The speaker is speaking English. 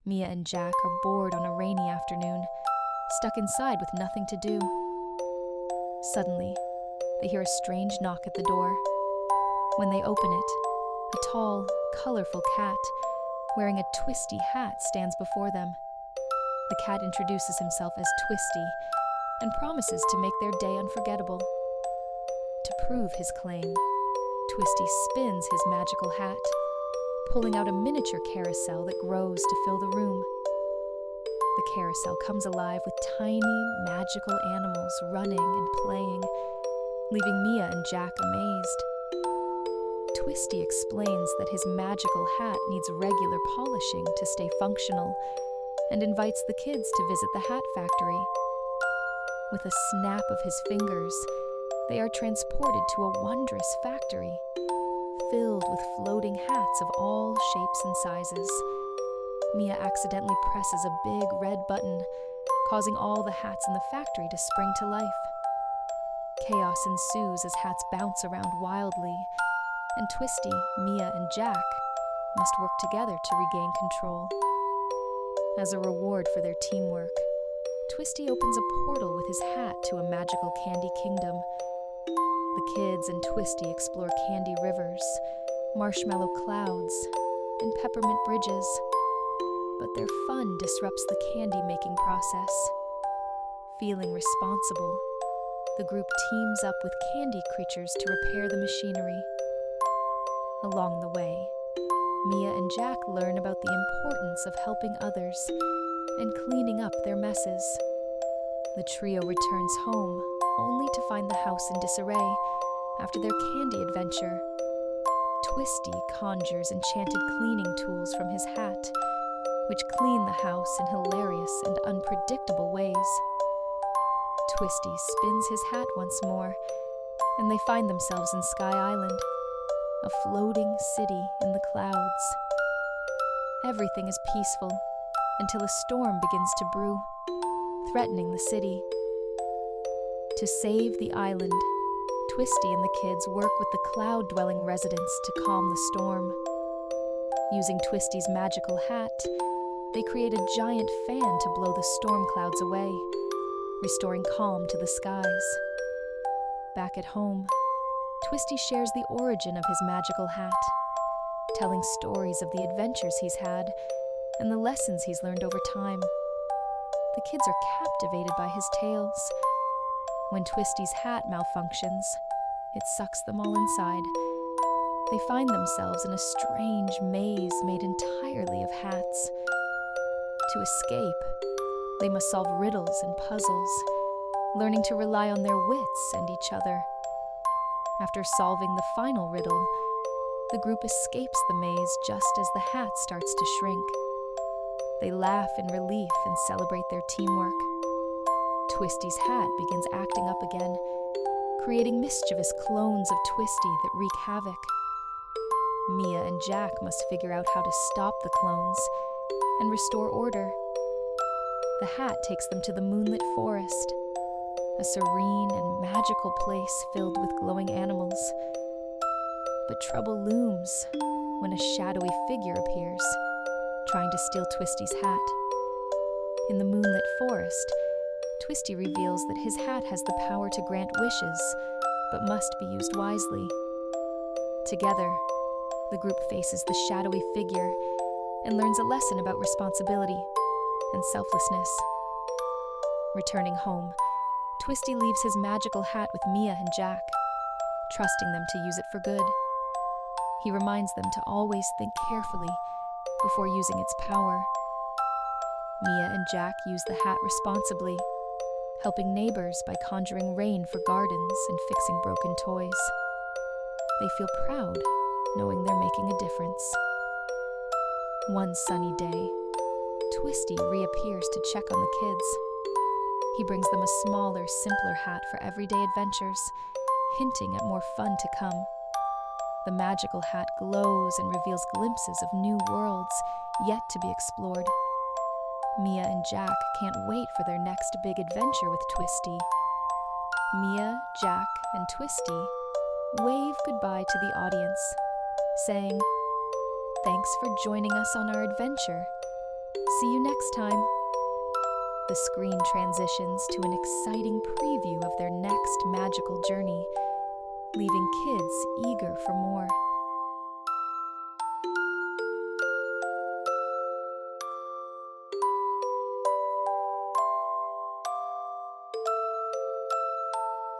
Mia and Jack are bored on a rainy afternoon, stuck inside with nothing to do. Suddenly, they hear a strange knock at the door. When they open it, a tall, colorful cat wearing a twisty hat stands before them. The cat introduces himself as Twisty and promises to make their day unforgettable. To prove his claim, Twisty spins his magical hat, pulling out a miniature carousel that grows to fill the room. The carousel comes alive with tiny, magical animals running and playing, leaving Mia and Jack amazed. Twisty explains that his magical hat needs regular polishing to stay functional and invites the kids to visit the hat factory. With a snap of his fingers, they are transported to a wondrous factory filled with floating hats of all shapes and sizes. Mia accidentally presses a big red button, causing all the hats in the factory to spring to life. Chaos ensues as hats bounce around wildly, and Twisty, Mia, and Jack must work together to regain control. As a reward for their teamwork, Twisty opens a portal with his hat to a magical candy kingdom. The kids and Twisty explore candy rivers, marshmallow clouds, and peppermint bridges. But their fun disrupts the candy-making process. Feeling responsible, the group teams up with candy creatures to repair the machinery. Along the way, Mia and Jack learn about the importance of helping others and cleaning up their messes. The trio returns home, only to find the house in disarray after their candy adventure. Twisty conjures enchanted cleaning tools from his hat, which clean the house in hilarious and unpredictable ways. Twisty spins his hat once more, and they find themselves in Sky Island, a floating city in the clouds. Everything is peaceful until a storm begins to brew, threatening the city. To save the island, Twisty and the kids work with the cloud-dwelling residents to calm the storm. Using Twisty's magical hat, they create a giant fan to blow the storm clouds away, restoring calm to the skies. Back at home, Twisty shares the origin of his magical hat, telling stories of the adventures he's had and the lessons he's learned over time. The kids are captivated by his tales. When Twisty's hat malfunctions, it sucks them all inside. They find themselves in a strange maze made entirely of hats. To escape, they must solve riddles and puzzles, learning to rely on their wits and each other. After solving the final riddle, the group escapes the maze just as the hat starts to shrink. They laugh in relief and celebrate their teamwork. Twisty's hat begins acting up again, creating mischievous clones of Twisty that wreak havoc. Mia and Jack must figure out how to stop the clones and restore order. The hat takes them to the moonlit forest, a serene and magical place filled with glowing animals. But trouble looms when a shadowy figure appears, trying to steal Twisty's hat. In the moonlit forest, Twisty reveals that his hat has the power to grant wishes, but must be used wisely. Together, the group faces the shadowy figure and learns a lesson about responsibility and selflessness. Returning home, Twisty leaves his magical hat with Mia and Jack, trusting them to use it for good. He reminds them to always think carefully before using its power. Mia and Jack use the hat responsibly, helping neighbors by conjuring rain for gardens and fixing broken toys. They feel proud knowing they're making a difference. One sunny day, Twisty reappears to check on the kids. He brings them a smaller, simpler hat for everyday adventures, hinting at more fun to come. The magical hat glows and reveals glimpses of new worlds yet to be explored. Mia and Jack can't wait for their next big adventure with Twisty. Mia, Jack, and Twisty wave goodbye to the audience, saying, "Thanks for joining us on our adventure. See you next time. The screen transitions to an exciting preview of their next magical journey, leaving kids eager for more.